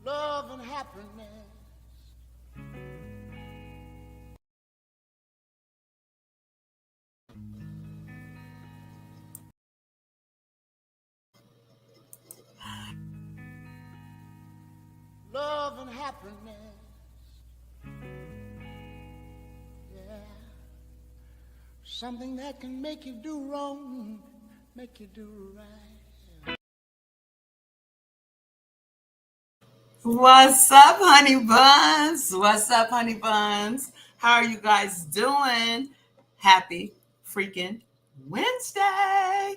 love and happiness. Love and happiness. Yeah. Something that can make you do wrong, make you do right. What's up, honey buns? What's up, honey buns? How are you guys doing? Happy freaking Wednesday.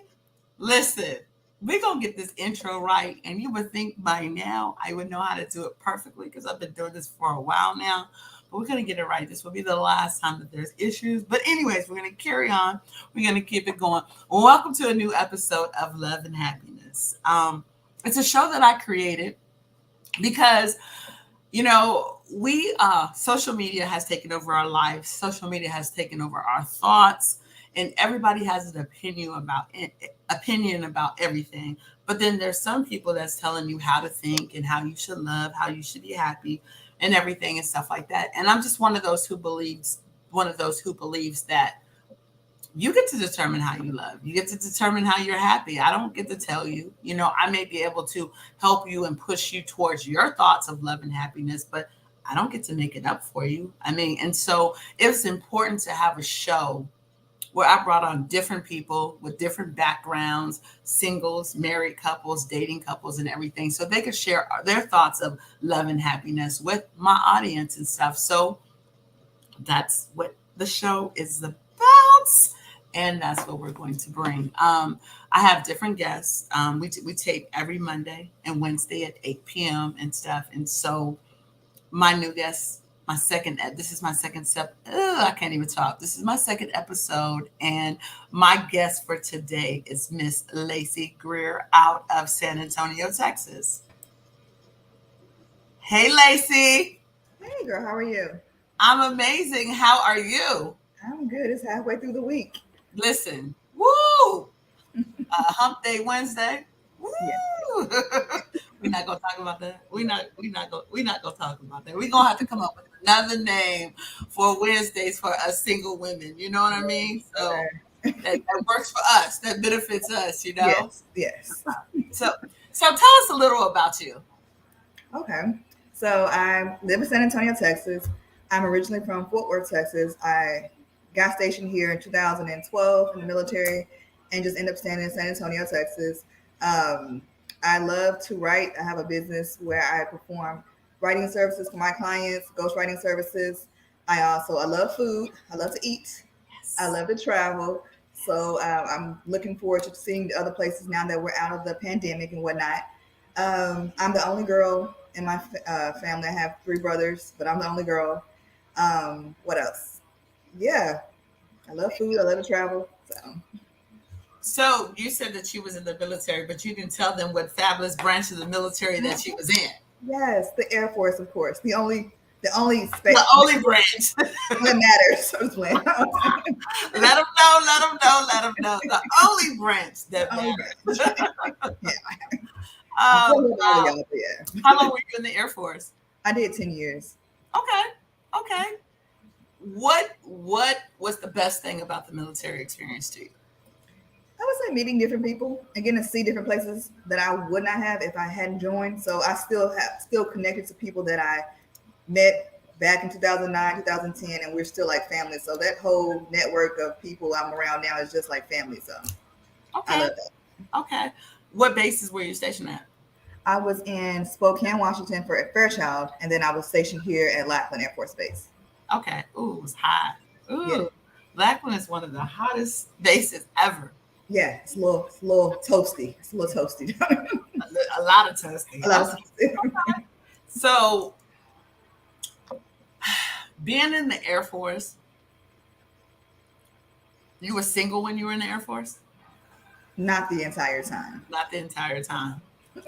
Listen, we're going to get this intro right, and you would think by now I would know how to do it perfectly because I've been doing this for a while now. But we're going to get it right. This will be the last time that there's issues. But anyways, we're going to carry on. We're going to keep it going. Welcome to a new episode of Love and Happiness. It's a show that I created because we social media has taken over our lives. Social media has taken over our thoughts, and everybody has an opinion about everything. But then there's some people that's telling you how to think and how you should love, how you should be happy, and everything and stuff like that. And I'm just one of those who believes that you get to determine how you love. You get to determine how you're happy. I don't get to tell you. I may be able to help you and push you towards your thoughts of love and happiness, but I don't get to make it up for you. And so it's important to have a show where I brought on different people with different backgrounds, singles, married couples, dating couples, and everything, so they could share their thoughts of love and happiness with my audience and stuff. So that's what the show is about. And that's what we're going to bring. I have different guests. We tape every Monday and Wednesday at 8 p.m. and stuff. And so my new guest, this is my second step. I can't even talk. This is my second episode. And my guest for today is Miss Laci Greer out of San Antonio, Texas. Hey, Laci. Hey, girl, how are you? I'm amazing. How are you? I'm good. It's halfway through the week. Listen, woo! Hump Day Wednesday. Woo! Yeah. We're not gonna talk about that. We're not gonna talk about that. We're gonna have to come up with another name for Wednesdays for us single women. You know what I mean? So that works for us. That benefits us. Yes. So tell us a little about you. Okay. So I live in San Antonio, Texas. I'm originally from Fort Worth, Texas. I got stationed here in 2012 in the military and just ended up staying in San Antonio, Texas. I love to write. I have a business where I perform writing services for my clients, ghostwriting services. I love food. I love to eat. Yes. I love to travel. So I'm looking forward to seeing the other places now that we're out of the pandemic and whatnot. I'm the only girl in my family. I have 3 brothers, but I'm the only girl. What else? Yeah, I love food. I love to travel. So you said that she was in the military, but you didn't tell them what fabulous branch of the military that she was in. Yes, the Air Force, of course. The only branch that matters. Let them know. The only branch that matters. Yeah. How long were you in the Air Force? I did 10 years. Okay. What was the best thing about the military experience to you? I would say meeting different people and getting to see different places that I would not have if I hadn't joined. So I still connected to people that I met back in 2009, 2010, and we're still like family. So that whole network of people I'm around now is just like family. So I love that. Okay. What bases were you stationed at? I was in Spokane, Washington for Fairchild, and then I was stationed here at Lackland Air Force Base. Okay. Ooh, it was hot. Ooh, yeah. Lackland is one of the hottest bases ever. Yeah, it's a little toasty. It's a little toasty. a lot of toasty. Okay. So, being in the Air Force, you were single when you were in the Air Force? Not the entire time. Not the entire time.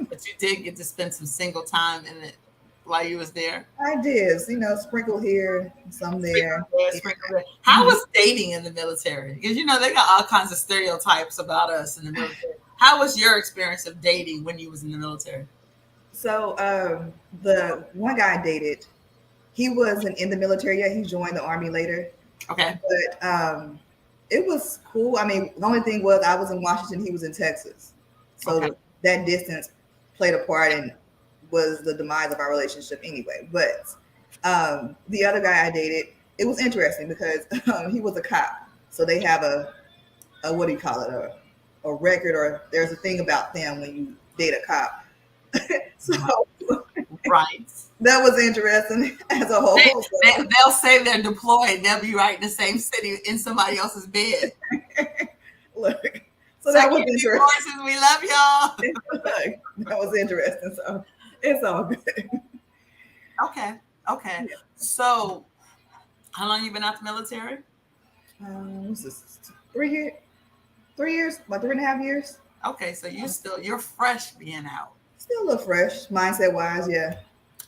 But you did get to spend some single time in it while you was there? I did. Sprinkle here, some there. Sprinkle there. How was dating in the military? Because, they got all kinds of stereotypes about us in the military. How was your experience of dating when you was in the military? So the one guy I dated, he wasn't in the military yet. He joined the army later. Okay. But it was cool. I mean, the only thing was I was in Washington, he was in Texas. Okay. So that distance played a part and was the demise of our relationship anyway. But the other guy I dated, it was interesting because he was a cop. So they have a what do you call it? A record, or there's a thing about them when you date a cop. So Right. that was interesting as a whole. They'll say they're deployed. They'll be right in the same city in somebody else's bed. Look, so that was interesting. Voices, we love y'all. That was interesting. So it's all good. Okay. Okay. Yeah. So, how long you been out the military? What's this? 3 years? 3 years? About 3.5 years? Okay, so you're fresh being out. Still a little fresh, mindset wise, yeah.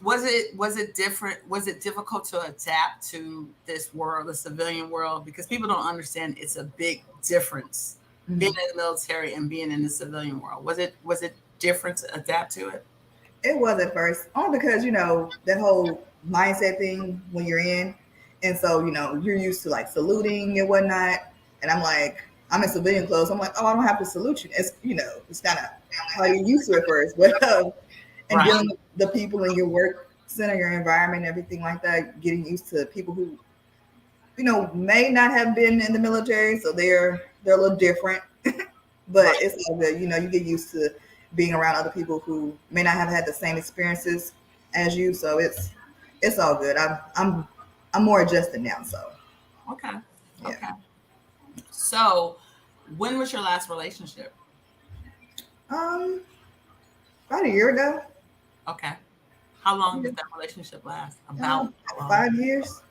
Was it different? Was it difficult to adapt to this world, the civilian world? Because people don't understand it's a big difference being in the military and being in the civilian world. Was it different to adapt to it? It was at first, only because that whole mindset thing when you're in, and so you're used to like saluting and whatnot, and I'm in civilian clothes. I'm like, oh, I don't have to salute you. It's it's kind of how you're used to it first, but and dealing with the people in your work center, your environment, everything like that, getting used to people who may not have been in the military, so they're a little different, but it's all good. You get used to being around other people who may not have had the same experiences as you, so it's all good. I'm more adjusted now, so okay. Yeah. Okay. So, when was your last relationship? About a year ago. Okay. How long did that relationship last? About 5 years.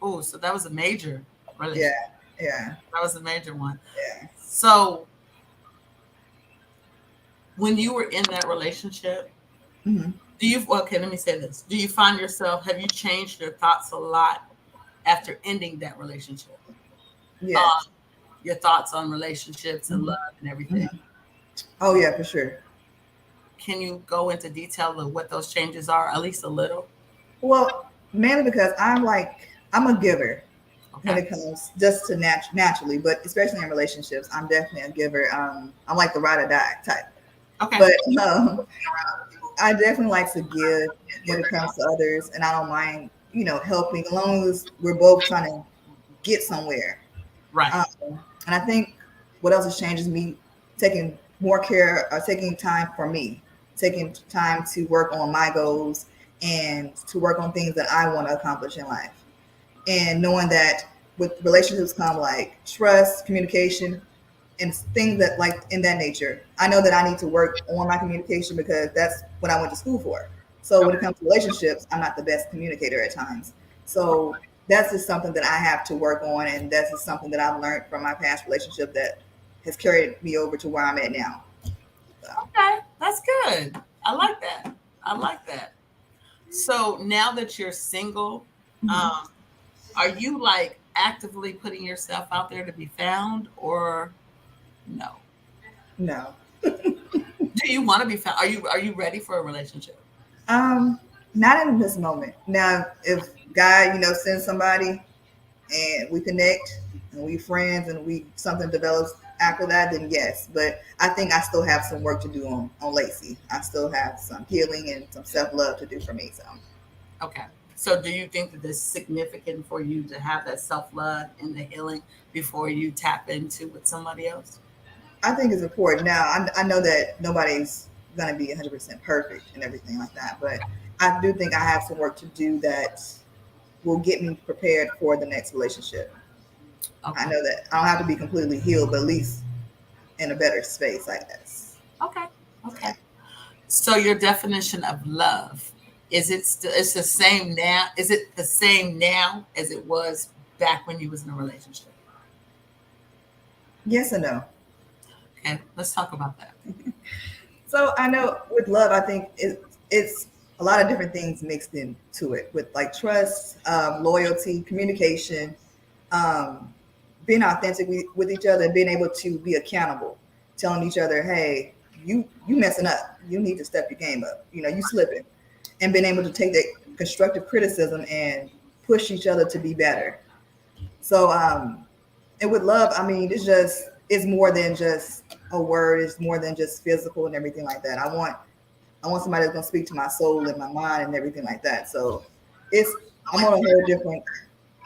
Oh, so that was a major relationship. Yeah. That was a major one. Yeah. So, when you were in that relationship, okay, let me say this. Do you find yourself, have you changed your thoughts a lot after ending that relationship? Yeah. Your thoughts on relationships and love and everything. Oh yeah, for sure. Can you go into detail of what those changes are, at least a little? Well, mainly because I'm a giver when Okay. it comes just to naturally, but especially in relationships, I'm definitely a giver. I'm like the ride or die type. Okay. But I definitely like to give when it comes to others, and I don't mind, helping as long as we're both trying to get somewhere. Right. And I think what else has changed is me taking more care, taking time for me, taking time to work on my goals and to work on things that I want to accomplish in life. And knowing that with relationships come like trust, communication, and things that like in that nature. I know that I need to work on my communication because that's what I went to school for. So when it comes to relationships, I'm not the best communicator at times. So that's just something that I have to work on, and that's just something that I've learned from my past relationship that has carried me over to where I'm at now. So. Okay, that's good. I like that. So now that you're single, are you like actively putting yourself out there to be found, or no? No. Do you want to be found? Are you ready for a relationship? Not in this moment. Now, if God, sends somebody and we connect and we friends and something develops after that, then yes. But I think I still have some work to do on Laci. I still have some healing and some self-love to do for me. So okay. So do you think that it's significant for you to have that self-love and the healing before you tap into with somebody else? I think it's important. Now, I know that nobody's going to be 100% perfect and everything like that, but I do think I have some work to do that will get me prepared for the next relationship. Okay. I know that I don't have to be completely healed, but at least in a better space, I guess. Okay. So your definition of love, it's the same now? Is it the same now as it was back when you was in a relationship? Yes and no. Okay, let's talk about that. So I know with love, I think it's a lot of different things mixed into it with like trust, loyalty, communication, being authentic with each other, and being able to be accountable, telling each other, hey, you messing up. You need to step your game up. You know, you slipping, and being able to take that constructive criticism and push each other to be better. So, and with love, I mean, it's more than just a word. It's more than just physical and everything like that. I want somebody that's gonna speak to my soul and my mind and everything like that. So, I'm on a whole different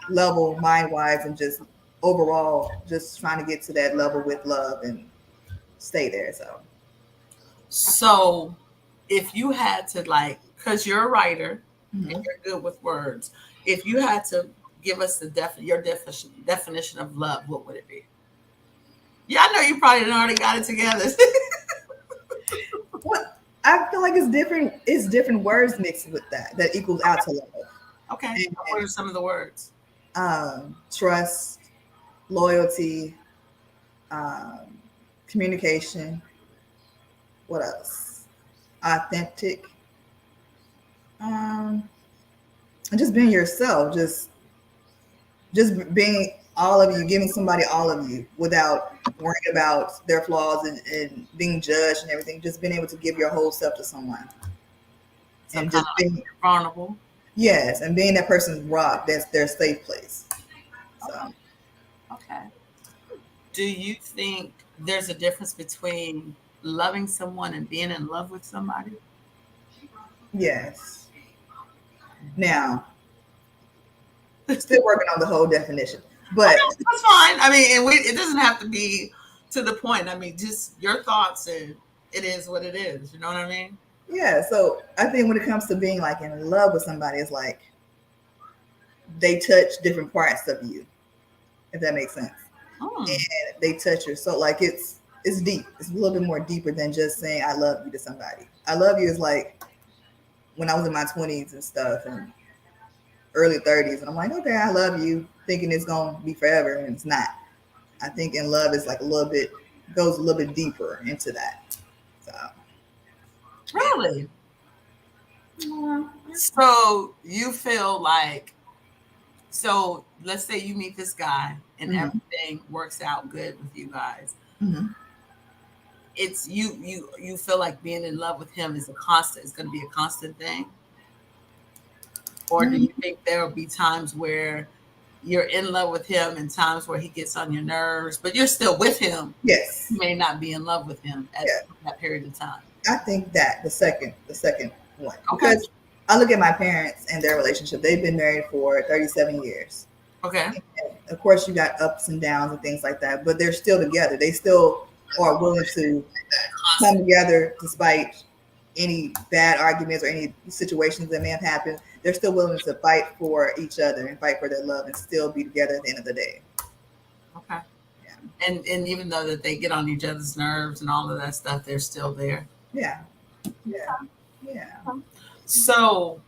level, mind wise, and just overall, just trying to get to that level with love and stay there. So if you had to, like, because you're a writer Mm-hmm. and you're good with words, if you had to give us your definition of love, what would it be? Yeah, I know you probably already got it together. What I feel like it's different words mixed with that equals out to love. Okay, And, what are some of the words? Trust, loyalty, communication. What else? Authentic. And just being yourself. Just being all of you, giving somebody all of you without worrying about their flaws and being judged and everything. Just being able to give your whole self to someone. So And kind just of being like vulnerable. yes, and being that person's rock, that's their safe place. So Okay. Do you think there's a difference between loving someone and being in love with somebody? yes. Now, still working on the whole definition. But That's fine. I mean, and it doesn't have to be to the point. I mean, just your thoughts, and it is what it is. You know what I mean? yeah, so I think when it comes to being like in love with somebody, it's like they touch different parts of you, if that makes sense. Hmm. And they touch your soul. Like it's deep. It's a little bit more deeper than just saying I love you to somebody. I love you is like when I was in my 20s and stuff and early 30s, and I'm like, okay, I love you, thinking it's gonna be forever, and it's not. I think in love is like goes a little bit deeper into that. So Really? So you feel like, so let's say you meet this guy and Mhm. everything works out good with you guys. Mhm. It's you feel like being in love with him is it's going to be a constant thing? Or do you think there will be times where you're in love with him and times where he gets on your nerves, but you're still with him? Yes. You may not be in love with him at Yeah. that period of time. I think that the second one, Okay. because I look at my parents and their relationship. They've been married for 37 years. Okay. And of course, you got ups and downs and things like that, but they're still together. They still are willing to come together despite any bad arguments or any situations that may have happened. They're still willing to fight for each other and fight for their love and still be together at the end of the day. Okay. Yeah. And even though that they get on each other's nerves and all of that stuff, they're still there. Yeah. Yeah. Yeah. So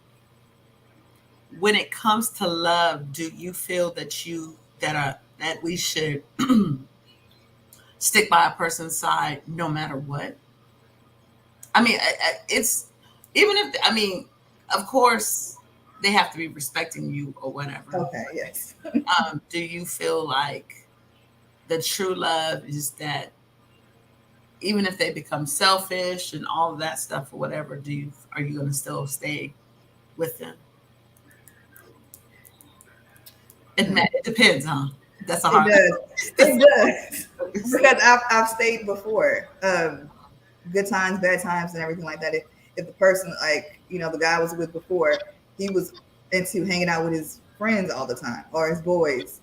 when it comes to love, do you feel that we should stick by a person's side no matter what? I mean, it's even if I mean, of course, they have to be respecting you or whatever. Okay. Yes. Do you feel like the true love is that even if they become selfish and all of that stuff or whatever, are you going to still stay with them? It depends, huh? That's a hard. It does. It does. Because I've stayed before. Good times, bad times, and everything like that. If the person, like, the guy I was with before, he was into hanging out with his friends all the time or his boys.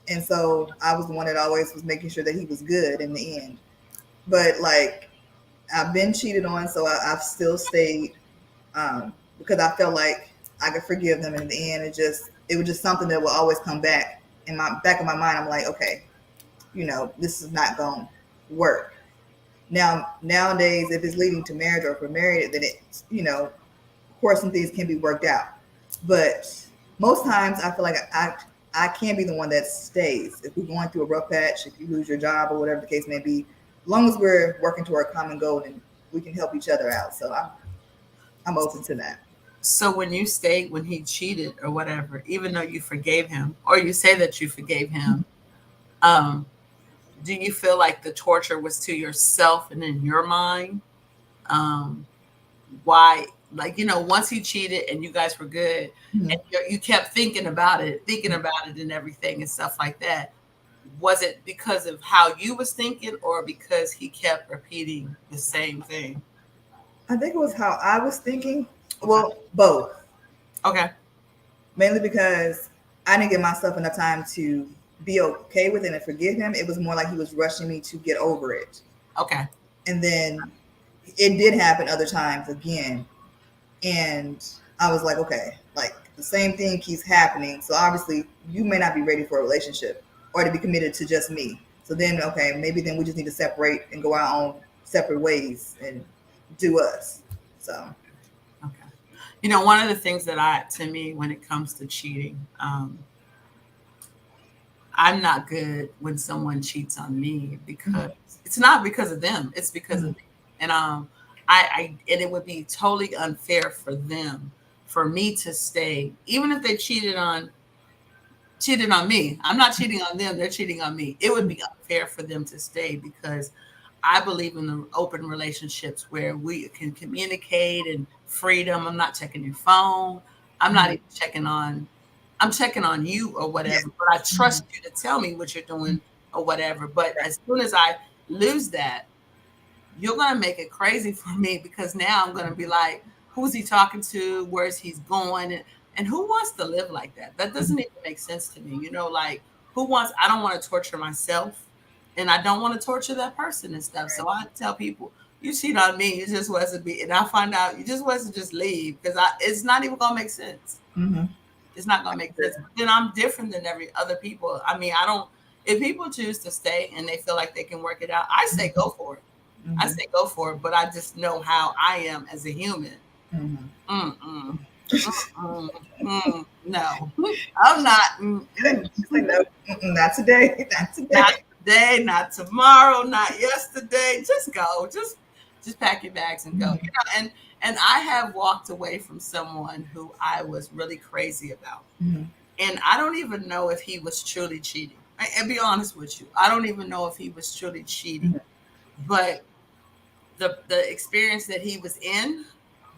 And so I was the one that always was making sure that he was good in the end. But like, I've been cheated on, so I've still stayed because I felt like I could forgive them. And in the end, it was just something that will always come back in my back of my mind. I'm like, okay, this is not going to work. Nowadays, if it's leading to marriage or if we're married, then it's, of course, some things can be worked out. But most times I feel like I can't be the one that stays. If we're going through a rough patch, if you lose your job or whatever the case may be, as long as we're working toward a common goal, then we can help each other out. So I'm open to that. So when you stayed when he cheated or whatever, even though you forgave him, or you say that you forgave him, do you feel like the torture was to yourself and in your mind? Um, why, like, once he cheated and you guys were good, Mhm. and you kept thinking about it and everything and stuff like that. Was it because of how you was thinking, or because he kept repeating the same thing? I think it was how I was thinking. Okay. Well, both. Okay. Mainly because I didn't give myself enough time to be okay with it and forgive him. It was more like he was rushing me to get over it. Okay. And then it did happen other times again. And I was like, okay, like the same thing keeps happening. So obviously you may not be ready for a relationship or to be committed to just me. So then, okay, maybe then we just need to separate and go our own separate ways and do us. So, Okay. One of the things that to me, when it comes to cheating, I'm not good when someone cheats on me, because it's not because of them, it's because of me. And and it would be totally unfair for them, for me to stay, even if they cheated on me. I'm not cheating on them, they're cheating on me. It would be unfair for them to stay, because I believe in the open relationships where we can communicate and freedom. I'm not checking your phone. I'm not even I'm checking on you or whatever, but I trust you to tell me what you're doing or whatever. But as soon as I lose that, you're going to make it crazy for me, because now I'm going to be like, who's he talking to? Where's he's going? And who wants to live like that? That doesn't even make sense to me. Like, I don't want to torture myself, and I don't want to torture that person and stuff. So I tell people, you cheat on me, you just wasn't be, and I find out you just wasn't, just leave, because it's not even going to make sense. mm-hmm. It's not going to make sense. But then I'm different than every other people. I mean, I don't, if people choose to stay and they feel like they can work it out, I say go for it. I say go for it, but I just know how I am as a human. No, I'm not. Like, no, not today. Not today. Not today, not tomorrow, not yesterday. Just go. Just pack your bags and go. And I have walked away from someone who I was really crazy about. And I don't even know if he was truly cheating. And be honest with you, I don't even know if he was truly cheating. But the experience that he was in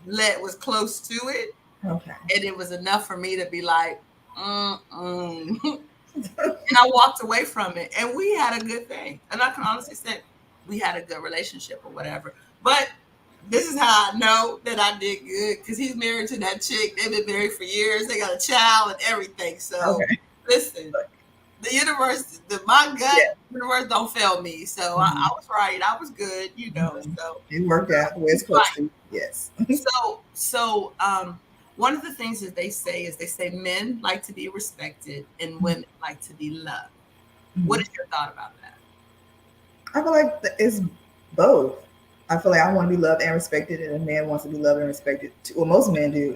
was close to it. Okay. And it was enough for me to be like, and I walked away from it, and we had a good thing. And I can honestly say we had a good relationship or whatever. But this is how I know that I did good, because he's married to that chick. They've been married for years. They got a child and everything. So listen, the universe, my gut, universe don't fail me. So I was right. I was good, So it worked out the way it's supposed to. Yes. So one of the things that they say men like to be respected and women like to be loved. What is your thought about that? I feel like it's both. I feel like I want to be loved and respected, and a man wants to be loved and respected too. Well, most men do,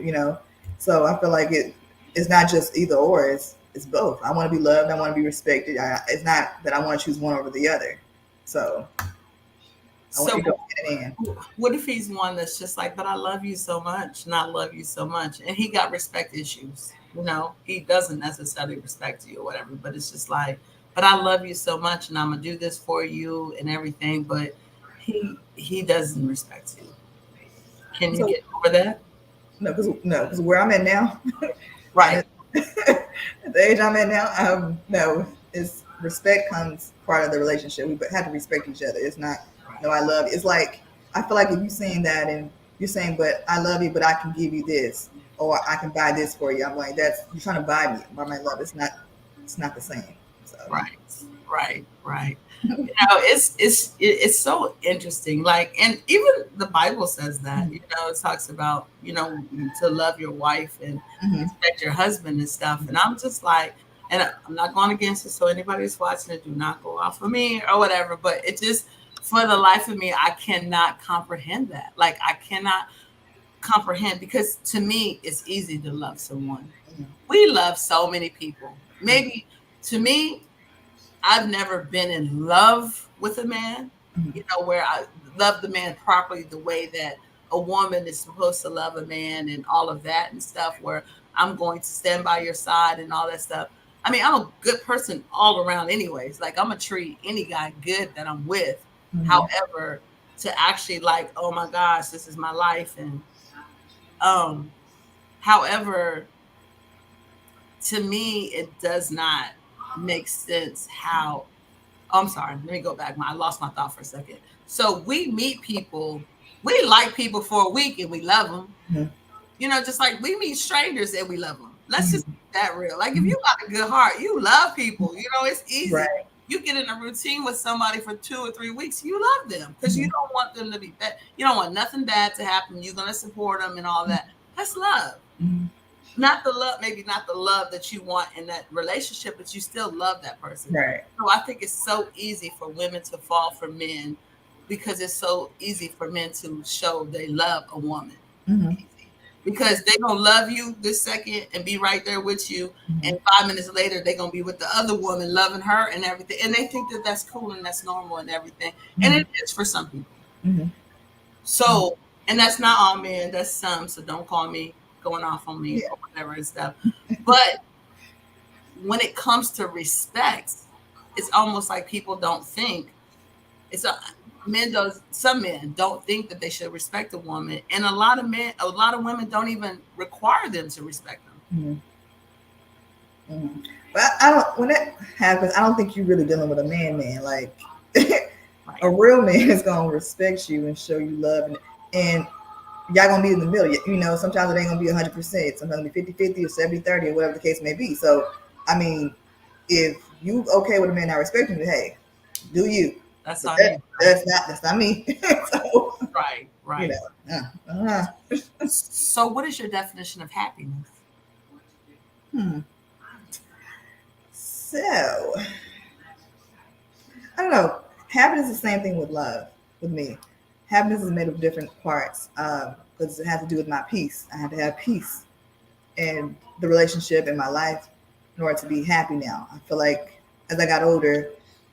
So I feel like it's not just either or. It's both. I want to be loved. I want to be respected. It's not that I want to choose one over the other. So what if he's one that's just like, but I love you so much, and I love you so much, and he got respect issues. He doesn't necessarily respect you or whatever, but it's just like, but I love you so much, and I'm gonna do this for you and everything, but he doesn't respect you. Can you get over that? No, because where I'm at now, right. At the age I'm at now, no, it's respect comes part of the relationship. We have to respect each other. It's not, no, I love you. It's like, I feel like if you're saying that and you're saying, but I love you, but I can give you this, or I can buy this for you. I'm like, you're trying to buy me, buy my love. It's not the same. So. Right. It's so interesting. Like, and even the Bible says that, it talks about, to love your wife and respect your husband and stuff. And I'm just like, and I'm not going against it. So anybody who's watching it, do not go off of me or whatever. But it just, for the life of me, I cannot comprehend that. Like, I cannot comprehend, because to me, it's easy to love someone. We love so many people. Maybe to me, I've never been in love with a man, where I love the man properly, the way that a woman is supposed to love a man and all of that and stuff, where I'm going to stand by your side and all that stuff. I mean, I'm a good person all around anyways. Like, I'm gonna treat any guy good that I'm with. Mm-hmm. However, to actually like, oh my gosh, this is my life. And um, however, to me, it does not make sense how, oh, I'm sorry, let me go back. I lost my thought for a second. So we meet people, we like people for a week and we love them. Mm-hmm. You know, just like we meet strangers and we love them. Let's just Mm-hmm. keep that real. Like, if you got a good heart, you love people. You know, it's easy. Right. You get in a routine with somebody for 2 or 3 weeks, you love them because you Mm-hmm. don't want them to be bad. You don't want nothing bad to happen. You're going to support them and all that. That's love. Mm-hmm. Not the love, maybe not the love that you want in that relationship, but you still love that person. Right. So I think it's so easy for women to fall for men because it's so easy for men to show they love a woman. Mm-hmm. Because they're going to love you this second and be right there with you. Mm-hmm. And 5 minutes later, they're going to be with the other woman, loving her and everything. And they think that that's cool and that's normal and everything. Mm-hmm. And it is for some people. Mm-hmm. So, and that's not all men, that's some. So don't call me going off on me or whatever and stuff. But when it comes to respect, it's almost like people don't think some men don't think that they should respect a woman, and a lot of women don't even require them to respect them. Mm-hmm. Mm-hmm. But I don't. When that happens, I don't think you're really dealing with a man. Like Right. a real man is gonna respect you and show you love, and y'all gonna be in the middle. You know, sometimes it ain't gonna be 100%. Sometimes it'll be 50-50 or 70-30 or whatever the case may be. So, I mean, if you okay with a man not respecting you, hey, do you? That's But on you. that's not me. So, Right. you know, So what is your definition of happiness? So, I don't know. Happiness is the same thing with love with me. Happiness is made of different parts because it has to do with my peace. I have to have peace in the relationship in my life in order to be happy now. I feel like as I got older,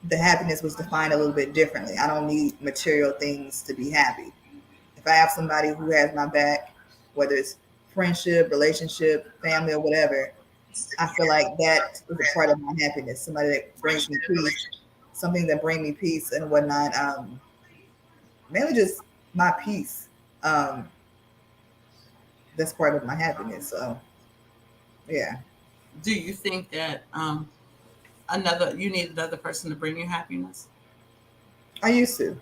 the happiness was defined a little bit differently. I don't need material things to be happy. If I have somebody who has my back, whether it's friendship, relationship, family, or whatever, I feel like that is a part of my happiness. Somebody that brings me peace, something that brings me peace and whatnot. Mainly just my peace. That's part of my happiness. So, yeah. Do you think that you need another person to bring you happiness? I used to.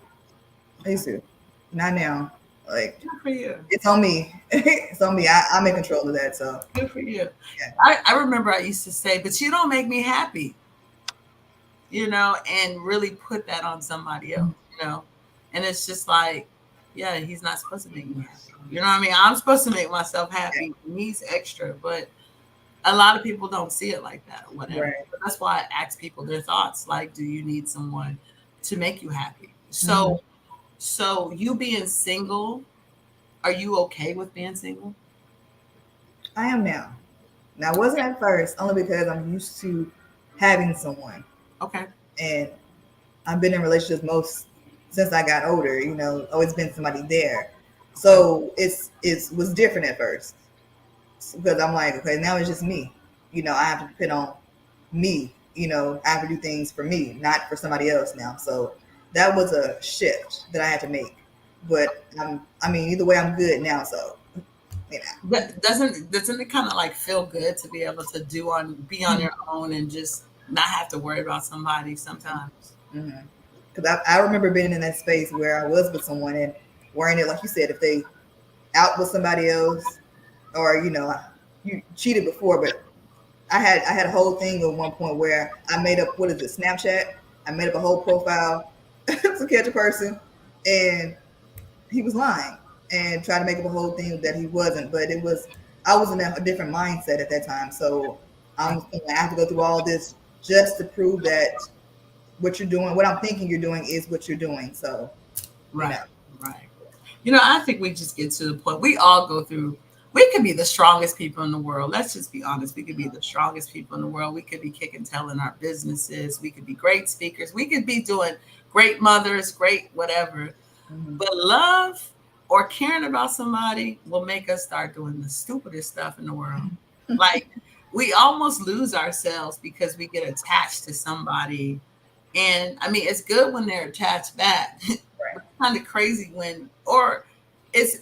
Not now. Like, Good for you. it's on me. It's on me. I'm in control of that. So, Good for you. yeah. I remember I used to say, but you don't make me happy, you know, and really put that on somebody else, you know. And it's just like, yeah, he's not supposed to make me happy. You know what I mean? I'm supposed to make myself happy. And he's extra, but a lot of people don't see it like that or whatever. Right. But that's why I ask people their thoughts. Like, do you need someone to make you happy? So you being single, are you okay with being single? I am now. Now, I wasn't at first, only because I'm used to having someone. Okay. And I've been in relationships most since I got older, you know, always been somebody there. So it was different at first because I'm like, okay, now it's just me. You know, I have to depend on me. You know, I have to do things for me, not for somebody else now. So that was a shift that I had to make. But either way, I'm good now. So, you know. But doesn't it kind of like feel good to be able to be on your own and just not have to worry about somebody sometimes? Mm-hmm. Because I remember being in that space where I was with someone and worrying it, like you said, if they out with somebody else or, you know, you cheated before, but I had a whole thing at one point where I made up, what is it, Snapchat? I made up a whole profile to catch a person and he was lying and tried to make up a whole thing that he wasn't, but I was in a different mindset at that time. So I have to go through all this just to prove that what you're doing, what I'm thinking you're doing is what you're doing. So, right. You know, I think we just get to the point. We all go through. We could be the strongest people in the world. Let's just be honest. We could be the strongest people in the world. We could be kicking tail in our businesses. We could be great speakers. We could be doing great mothers, great whatever. Mm-hmm. But love or caring about somebody will make us start doing the stupidest stuff in the world. Like we almost lose ourselves because we get attached to somebody. And I mean, it's good when they're attached back. Right. It's kind of crazy when, or it's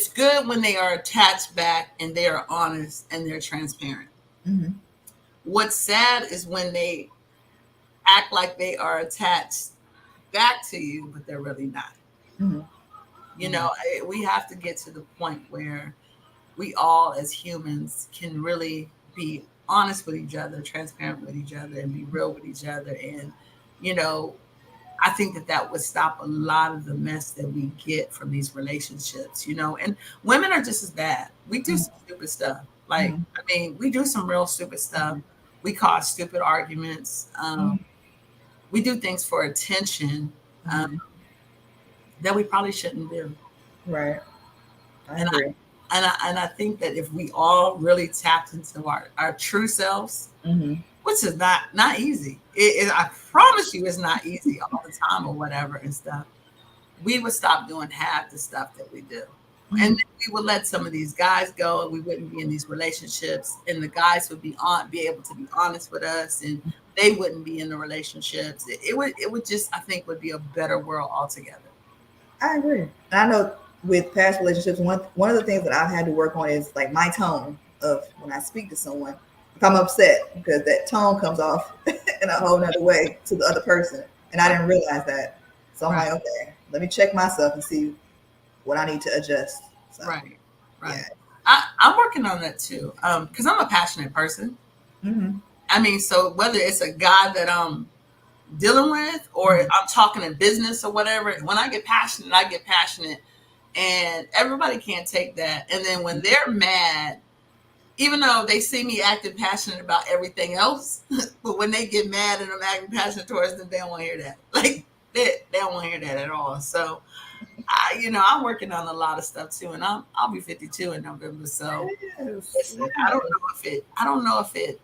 good when they are attached back and they are honest and they're transparent. Mm-hmm. What's sad is when they act like they are attached back to you, but they're really not. Mm-hmm. You know, we have to get to the point where we all as humans can really be honest with each other, transparent with each other, and be real with each other. And, you know, I think that that would stop a lot of the mess that we get from these relationships, you know. And women are just as bad. We do some stupid stuff. Like, Mm-hmm. I mean, we do some real stupid stuff. We cause stupid arguments. We do things for attention that we probably shouldn't do. Right. I And agree. I think that if we all really tapped into our true selves, Mm-hmm. which is not easy. I promise you, it's not easy all the time or whatever and stuff. We would stop doing half the stuff that we do, Mm-hmm. and then we would let some of these guys go, and we wouldn't be in these relationships, and the guys would be able to be honest with us, and they wouldn't be in the relationships. It would just, I think, would be a better world altogether. I agree. And I know with past relationships, one of the things that I've had to work on is like my tone of when I speak to someone. If I'm upset, because that tone comes off in a whole nother way to the other person, and I didn't realize that. So I'm Right. like, okay, let me check myself and see what I need to adjust. So, Right. yeah. I'm working on that too, because I'm a passionate person. Mm-hmm. I mean, so whether it's a guy that I'm dealing with or I'm talking in business or whatever, when I get passionate, I get passionate, and everybody can't take that. And then when they're mad, even though they see me acting passionate about everything else, but when they get mad and I'm acting passionate towards them, they don't want to hear that. Like they don't want to hear that at all. So I'm working on a lot of stuff too, and I'll be 52 in November. So Yes. listen, I don't know if it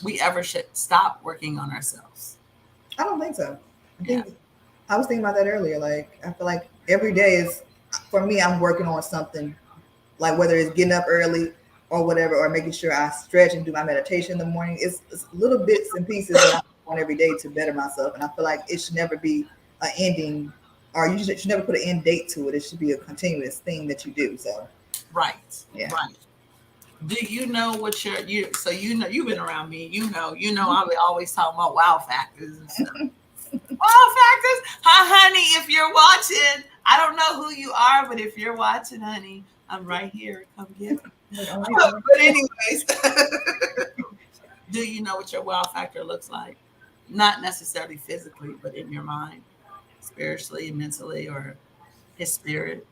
we ever should stop working on ourselves. I don't think so. I Yeah. think I was thinking about that earlier. Like, I feel like every day is, for me, I'm working on something, like whether it's getting up early or whatever, or making sure I stretch and do my meditation in the morning. It's little bits and pieces that I want every day to better myself. And I feel like it should never be an ending, or you should never put an end date to it. It should be a continuous thing that you do. So, Right. yeah. Right. Do you know what so you've been around me, I would always talk about wow factors and stuff. Wow factors. Hi honey, if you're watching, I don't know who you are, but if you're watching, honey, I'm right here. Come get me. But anyways, do you know what your wow factor looks like? Not necessarily physically, but in your mind, spiritually, mentally, or his spirit.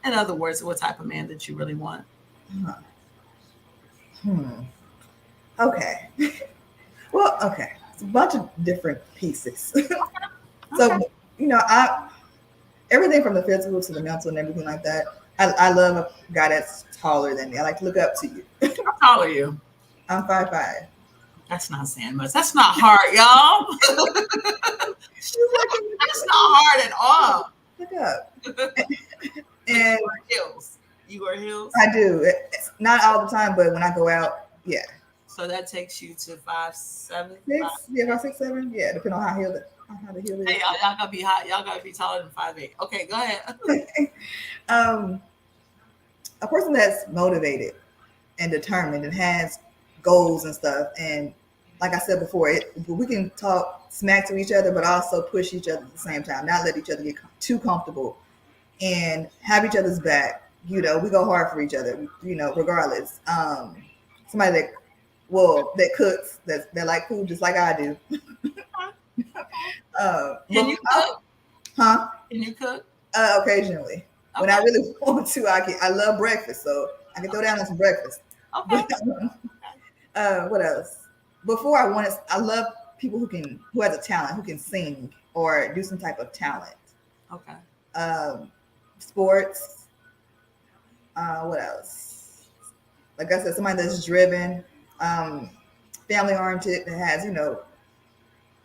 In other words, what type of man that you really want. Okay. Well, okay. It's a bunch of different pieces. Okay. So, I everything from the physical to the mental and everything like that. I love a guy that's taller than me. I like to look up to you. How tall are you? I'm 5'5". That's not saying much. That's not hard, y'all. That's not hard at all. Look up. And And you wear heels. I do. It's not all the time, but when I go out, yeah. So that takes you to 5'7". About 6'7". Yeah, depending on how the heel is. Hey, y'all gotta be hot. Y'all gotta be taller than 5'8". Okay, go ahead. A person that's motivated and determined and has goals and stuff. And like I said before, we can talk smack to each other, but also push each other at the same time. Not let each other get too comfortable and have each other's back. We go hard for each other. Regardless. Somebody that cooks, that like food just like I do. Can you cook? Huh? Can you cook? Occasionally. Okay. When I really want to, I love breakfast, so I can throw down on some breakfast. Okay. What else? Before I love people who has a talent, who can sing or do some type of talent. Okay. Sports. What else? Like I said, somebody that's driven, family oriented, that has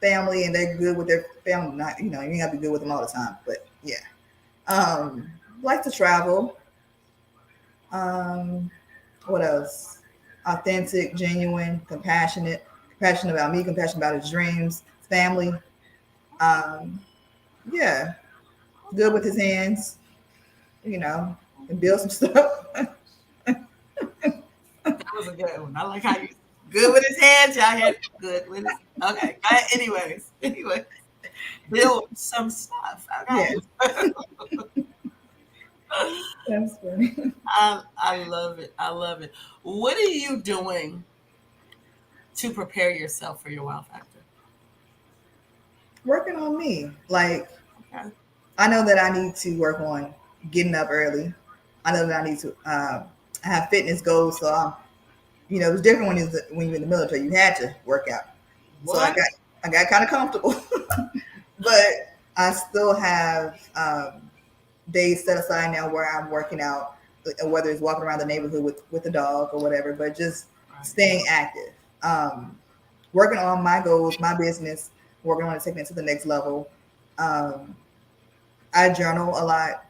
family and they're good with their family. Not you ain't gotta be good with them all the time, but yeah. Like to travel. What else? authentic, genuine, compassionate about me, compassionate about his dreams, family. Um, yeah, good with his hands, and build some stuff. That was a good one. I like how you good with his hands. Y'all had good with his. Okay. Anyways, build some stuff. Okay. Yes, that's funny. I love it. I love it. What are you doing to prepare yourself for your wow factor? Working on me. Like, Okay. I know that I need to work on getting up early. I know that I need to have fitness goals. So it's different when you're in the military. You had to work out. So What? I got kind of comfortable, but I still have days set aside now where I'm working out, whether it's walking around the neighborhood with the dog or whatever, but just Right. staying active, working on my goals, my business, working on it, taking it to the next level. Um, I journal a lot,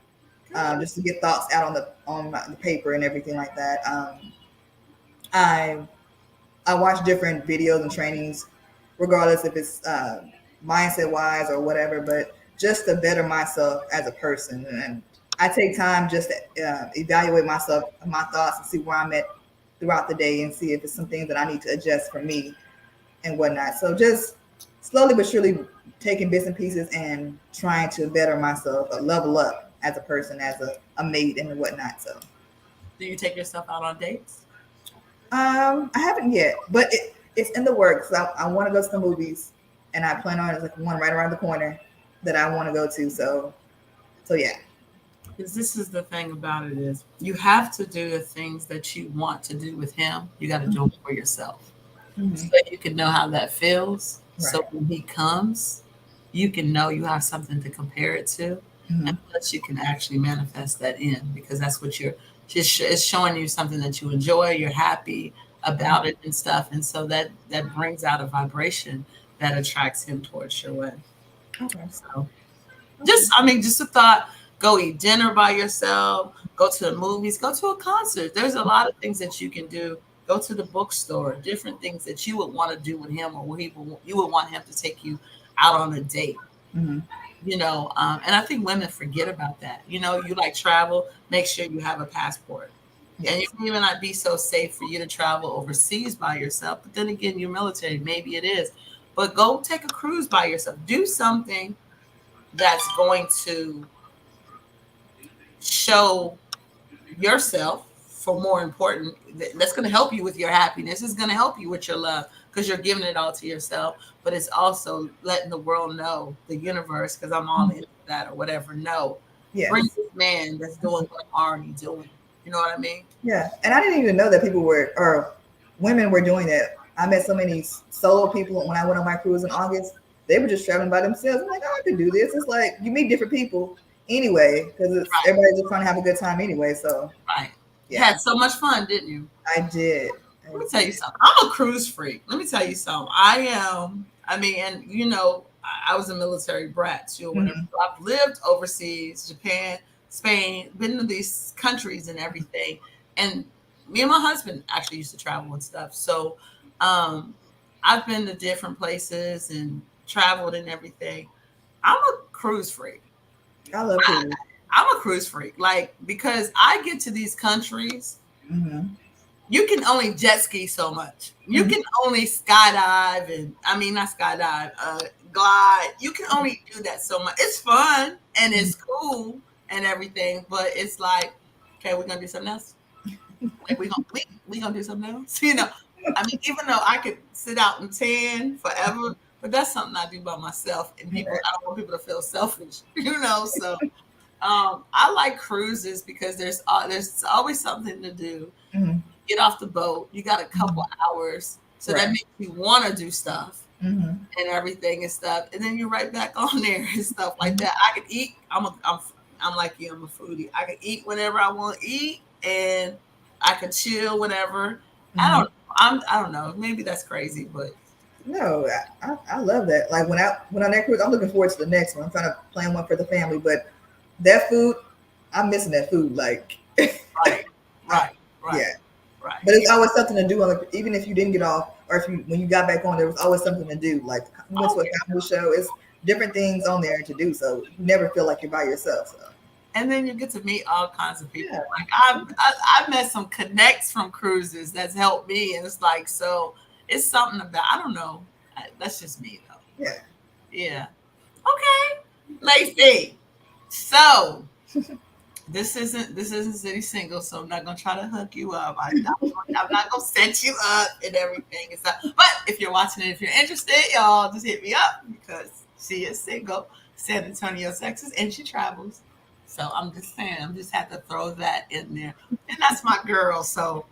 just to get thoughts out on the paper and everything like that. I I watch different videos and trainings, regardless if it's mindset wise or whatever, but just to better myself as a person. And I take time just to evaluate myself, my thoughts, and see where I'm at throughout the day and see if it's some things that I need to adjust for me and whatnot. So just slowly but surely taking bits and pieces and trying to better myself, level up as a person, as a mate and whatnot. So Do you take yourself out on dates? I haven't yet, but it's in the works. I want to go to the movies, and I plan on it's like one right around the corner that I want to go to. So yeah. Because this is the thing about it is you have to do the things that you want to do with him. You got to do them for yourself. Mm-hmm. So you can know how that feels. Right. So when he comes, you can know you have something to compare it to. Mm-hmm. And plus you can actually manifest that in because that's what you're just it's showing you something that you enjoy, you're happy about it and stuff. And so that brings out a vibration that attracts him towards your way. Okay. So just a thought, go eat dinner by yourself, go to the movies, go to a concert. There's a lot of things that you can do. Go to the bookstore, different things that you would want to do with him or you would want him to take you out on a date. Mm-hmm. And I think women forget about that. You like travel, make sure you have a passport. Yes. And it may even not be so safe for you to travel overseas by yourself. But then again, you're military, maybe it is. But go take a cruise by yourself. Do something that's going to show yourself for more important, that's going to help you with your happiness. It's going to help you with your love because you're giving it all to yourself, but it's also letting the world know, the universe, because I'm all into that or whatever, Yes. bring this man that's doing what I'm already doing. You know what I mean? Yeah. And I didn't even know that women were doing that. I met so many solo people when I went on my cruise in August. They were just traveling by themselves. I'm like, oh, I could do this. It's like you meet different people anyway, because Right. everybody's just trying to have a good time anyway. So Right. yeah. You had so much fun, didn't you? I did. Let me tell you something. I'm a cruise freak. Let me tell you something. I am. I mean, and I was a military brat too. Whatever. Mm-hmm. I've lived overseas, Japan, Spain, been to these countries and everything. And me and my husband actually used to travel and stuff. So I've been to different places and traveled and everything. I'm a cruise freak. I love cruise. I'm a cruise freak, because I get to these countries. Mm-hmm. You can only jet ski so much. You can only skydive not skydive, glide. You can only do that so much. It's fun and it's cool and everything, but it's like, okay, we're gonna do something else. Like we gonna do something else. Even though I could sit out and tan forever, but that's something I do by myself. And I don't want people to feel selfish, So I like cruises because there's always something to do. Mm-hmm. Get off the boat. You got a couple hours, so that makes you want to do stuff and everything and stuff. And then you're right back on there and stuff like that. I could eat. I'm like you. I'm a foodie. I can eat whenever I want to eat, and I can chill whenever. I don't know. Maybe that's crazy, but no, I love that. Like when on that cruise, I'm looking forward to the next one. I'm trying to plan one for the family, but that food, I'm missing that food. Like right. Yeah. Right. But it's always something to do. Like, even if you didn't get off, or if you when you got back on, there was always something to do. Like we went to a comedy show. It's different things on there to do, so you never feel like you're by yourself. So. And then you get to meet all kinds of people. Yeah. Like I've met some connects from cruises that's helped me, and it's like, so it's something about, I don't know. That's just me though. Yeah. Yeah. Okay, Laci. So this isn't City Single, so I'm not gonna try to hook you up. I'm not gonna set you up and everything and stuff. But if you're watching it, if you're interested, y'all just hit me up because she is single, San Antonio, Texas, and she travels. So I'm just saying, I'm just had to throw that in there, and that's my girl. So.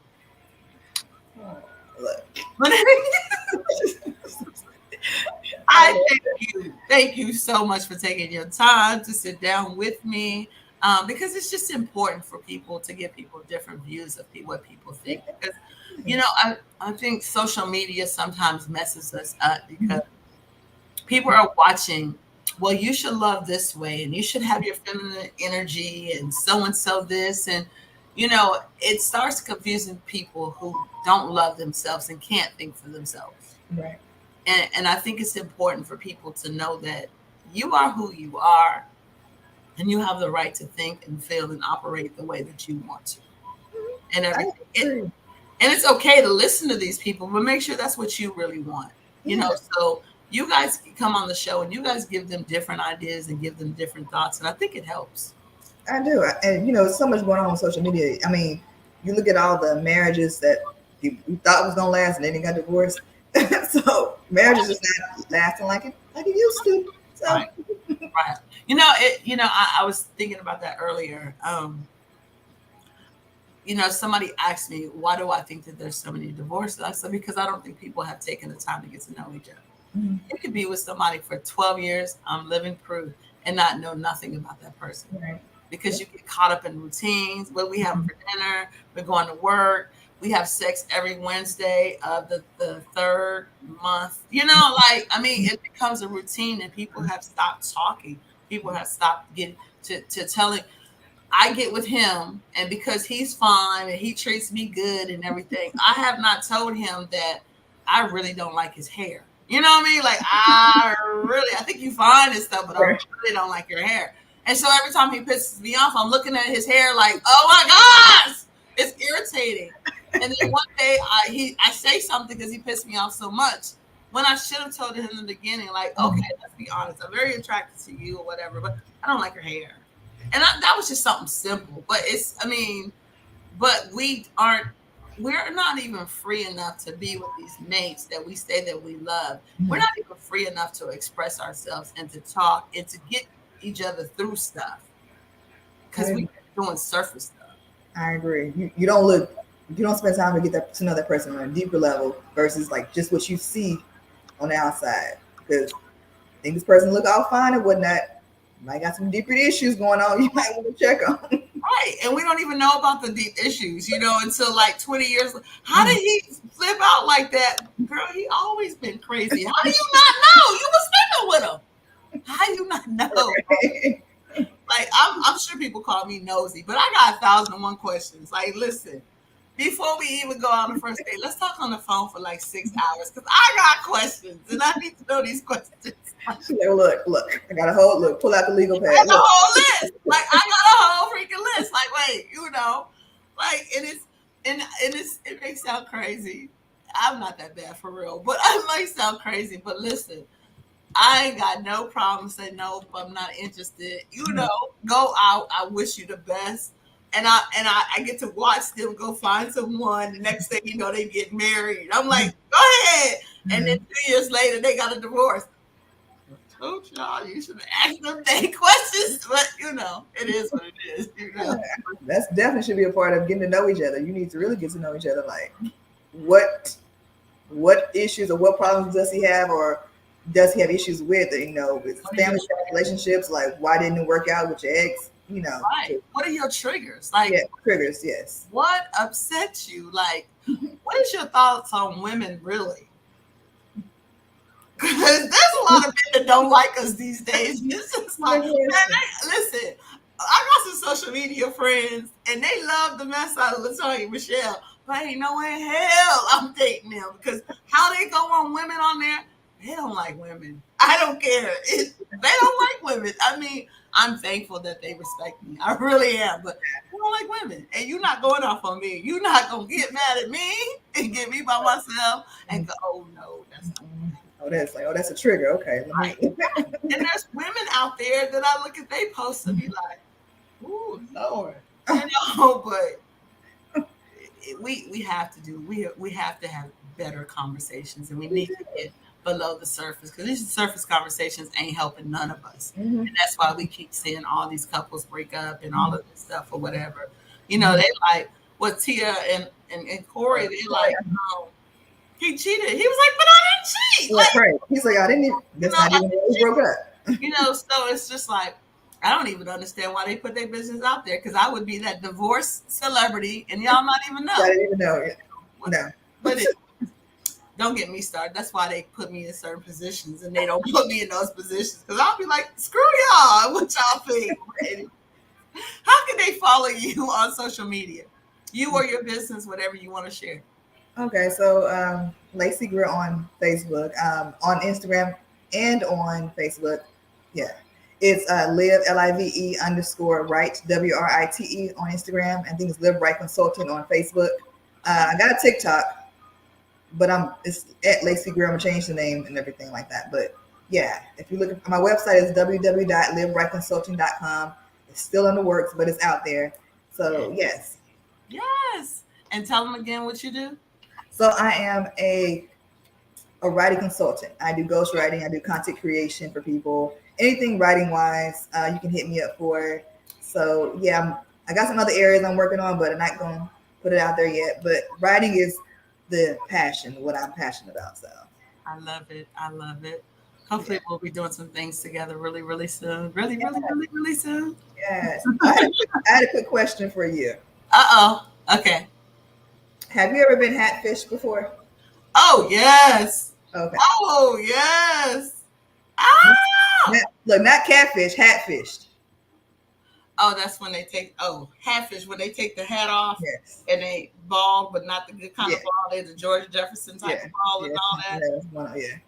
I thank you so much for taking your time to sit down with me, because it's just important for people to give people different views of what people think. Because, I think social media sometimes messes us up because people are watching, well, you should love this way and you should have your feminine energy and so this. And, it starts confusing people who don't love themselves and can't think for themselves. Right. And I think it's important for people to know that you are who you are and you have the right to think and feel and operate the way that you want to. And everything. And it's okay to listen to these people, but make sure that's what you really want. So you guys come on the show and you guys give them different ideas and give them different thoughts. And I think it helps. I do. And, so much going on social media. I mean, you look at all the marriages that you thought was going to last and then they got divorced. So marriage is not lasting like it used to. So. Right. I was thinking about that earlier. Somebody asked me, why do I think that there's so many divorces? I said, because I don't think people have taken the time to get to know each other. Mm-hmm. You could be with somebody for 12 years, I'm living proof, and not know nothing about that person. Right. Because you get caught up in routines. What we have for dinner, we're going to work. We have sex every Wednesday of the third month. It becomes a routine and people have stopped talking. People have stopped getting to telling, I get with him and because he's fine and he treats me good and everything, I have not told him that I really don't like his hair. You know what I mean? Like, I think you fine and stuff, but I really don't like your hair. And so every time he pisses me off, I'm looking at his hair like, oh my gosh, it's irritating. And then one day I say something because he pissed me off so much when I should have told him in the beginning, like, okay, let's be honest. I'm very attracted to you or whatever, but I don't like your hair. And that was just something simple. But we're not even free enough to be with these mates that we say that we love. We're not even free enough to express ourselves and to talk and to get each other through stuff because we're doing surface stuff. I agree. You don't spend time to get to know that person on a deeper level versus like just what you see on the outside. Because I think this person look all fine and whatnot. Might got some deeper issues going on. You might want to check on. Right, and we don't even know about the deep issues, until like 20 years. How did he flip out like that, girl? He always been crazy. How do you not know? You was sleeping with him. How do you not know? Right. Like I'm sure people call me nosy, but I got 1,001 questions. Like, listen. Before we even go on the first date, let's talk on the phone for like 6 hours because I got questions and I need to know these questions. Look, I got a whole pull out the legal pad. I got a whole list. Like I got a whole freaking list. Like, wait, it may sound crazy. I'm not that bad for real, but I might sound crazy. But listen, I ain't got no problem saying no if I'm not interested. Go out. I wish you the best. And I get to watch them go find someone. The next thing you know, they get married. I'm like, go ahead. And then 2 years later, they got a divorce. I told y'all you should ask them their questions, but it is what it is. That's definitely should be a part of getting to know each other. You need to really get to know each other. Like, what issues or what problems does he have, or does he have issues with? With family relationships. Like, why didn't it work out with your ex? Right. What are your triggers? Like, triggers, yes. What upsets you? Like, what is your thoughts on women, really? Because there's a lot of men that don't like us these days. It's just like, listen, I got some social media friends, and they love the mess out of LaTonya MeChelle, but ain't no way in hell I'm dating them, because how they go on women on there, they don't like women. I don't care. They don't like women. I mean, I'm thankful that they respect me. I really am, but they don't like women. And you're not going off on me. You're not going to get mad at me and get me by myself and go, oh no, that's not. That's a trigger. Okay. Right. And there's women out there that I look at they posts and be like, ooh, Lord. You know, but we have to have better conversations, and we need to get below the surface, because these surface conversations ain't helping none of us. And that's why we keep seeing all these couples break up and all of this stuff or whatever. You know, they like what Tia and Corey, they like, he cheated. He was like, but I didn't cheat. Like, right. He's like, I didn't even, that's not even what we broke up. You know, so it's just like, I don't even understand why they put their business out there, because I would be that divorced celebrity and y'all not even know. I didn't even know it. No. But don't get me started. That's why they put me in certain positions and they don't put me in those positions, because I'll be like, screw y'all. What y'all think? How can they follow you on social media? You or your business, whatever you want to share. Okay, so Laci Grill on Facebook, on Instagram and on Facebook. Yeah. It's live LIVE _ right WRITE on Instagram. I think it's Live Right Consultant on Facebook. I got a TikTok, but it's at Laci Grill. I'm gonna change the name and everything like that. But yeah, if you look at my website is www.liverightconsulting.com. It's still in the works, but it's out there. So yes. Yes. And tell them again what you do. So I am a writing consultant. I do ghostwriting. I do content creation for people. Anything writing wise, you can hit me up for. So yeah, I got some other areas I'm working on, but I'm not going to put it out there yet. But writing is the passion, what I'm passionate about. So I love it. I love it. Hopefully we'll be doing some things together really, really soon. Really soon. Yes. I had a quick question for you. Okay. Have you ever been Hatfish before? Oh, yes. Okay. Oh, yes. Ah! Look, not catfish, Hatfish. Oh, that's when they take, Hatfish, when they take the hat off. Yes. And they ball, but not the good kind of ball. They're the George Jefferson type of ball and all that. Yeah.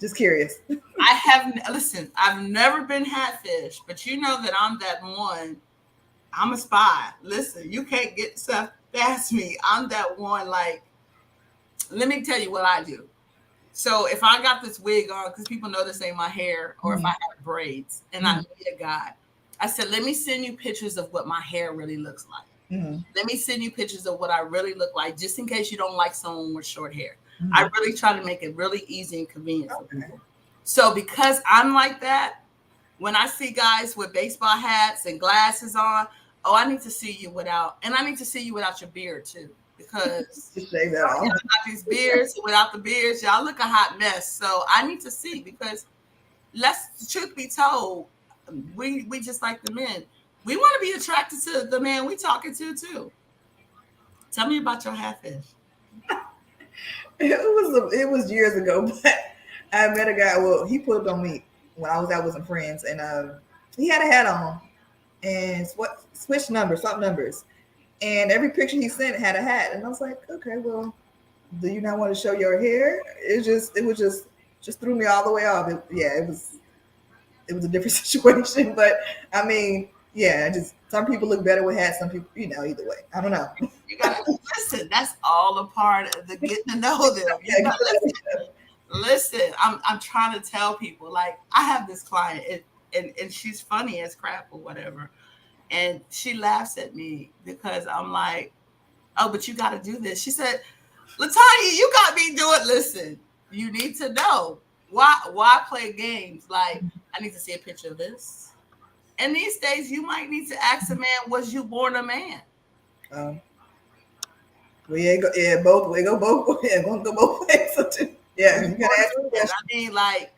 Just curious. I've never been Hatfish, but you know that I'm that one. I'm a spy. Listen, you can't get stuff past me. I'm that one, like, let me tell you what I do. So if I got this wig on, because people know this ain't my hair, or if I have braids and I meet a guy, I said, let me send you pictures of what my hair really looks like. Let me send you pictures of what I really look like, just in case you don't like someone with short hair. I really try to make it really easy and convenient for people. So because I'm like that, when I see guys with baseball hats and glasses on, I need to see you without, and I need to see you without your beard too, because y'all got these beards, without the beards, y'all look a hot mess. So I need to see, because truth be told, we just like the men. We want to be attracted to the man we talking to too. Tell me about your Hatfish. It was years ago, but I met a guy. Well, he put it on me when I was out with some friends, and he had a hat on, and switched numbers, swap numbers, and every picture he sent had a hat, and I was like, okay, well, do you not want to show your hair? It was just threw me all the way off. It was a different situation, but I mean, yeah, just some people look better with hats, some people, either way. I don't know. You gotta listen. That's all a part of the getting to know them. Listen, I'm trying to tell people, like, I have this client and she's funny as crap or whatever. And she laughs at me because I'm like, oh, but you got to do this. She said, LaTonya, you got me doing, listen, you need to know why play games? Like, I need to see a picture of this. And these days, you might need to ask a man, was you born a man? Both ways. Gonna go both ways. Yeah, you gotta ask me. I mean, like,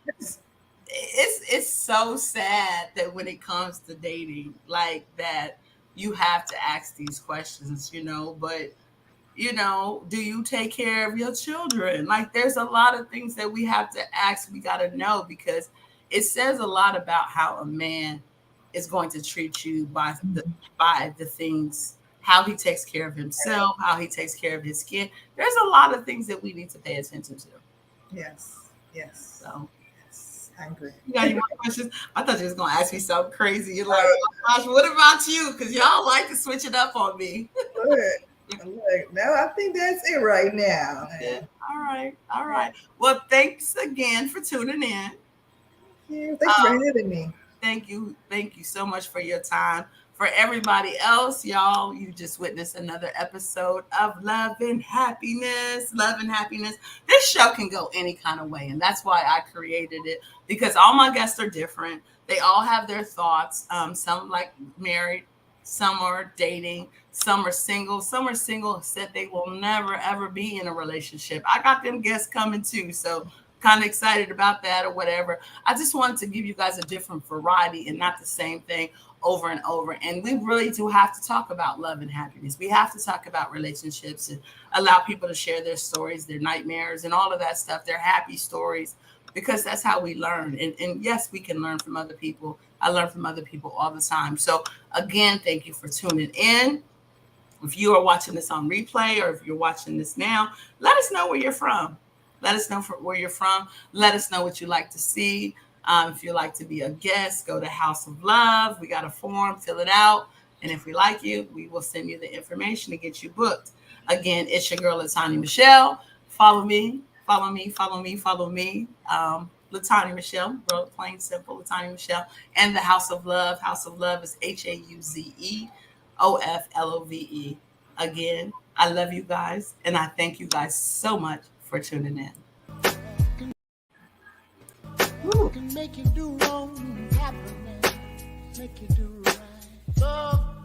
it's so sad that when it comes to dating, like that, you have to ask these questions, but do you take care of your children? Like, there's a lot of things that we have to ask. We got to know, because it says a lot about how a man is going to treat you by the things how he takes care of himself, how he takes care of his skin. There's a lot of things that we need to pay attention to. Yes. Yes. So, yes, I agree. you got any more questions? I thought you was gonna ask me something crazy. You're like, oh gosh, what about you? Because y'all like to switch it up on me. Look, no, I think that's it right now. Yeah. All right. Well, thanks again for tuning in. Yeah, thanks for having me. Thank you so much for your time. For everybody else, y'all, you just witnessed another episode of Love and Happiness. Love and Happiness. This show can go any kind of way, and that's why I created it, because all my guests are different. They all have their thoughts. Some like married, some are dating, some are single. Some are single, said they will never ever be in a relationship. I got them guests coming too, so kind of excited about that or whatever. I just wanted to give you guys a different variety and not the same thing over and over. And we really do have to talk about love and happiness. We have to talk about relationships and allow people to share their stories, their nightmares, and all of that stuff, their happy stories, because that's how we learn. And yes, we can learn from other people. I learn from other people all the time. So again, thank you for tuning in. If you are watching this on replay, or if you're watching this now, let us know where you're from. Let us know where you're from. Let us know what you like to see. If you like to be a guest, go to House of Love. We got a form, fill it out. And if we like you, we will send you the information to get you booked. Again, it's your girl, LaTonya MeChelle. Follow me. LaTonya MeChelle, real plain simple, LaTonya MeChelle. And the House of Love. House of Love is HAUZEOFLOVE. Again, I love you guys. And I thank you guys so much for tuning in. Can make you do wrong, happiness, make you do right.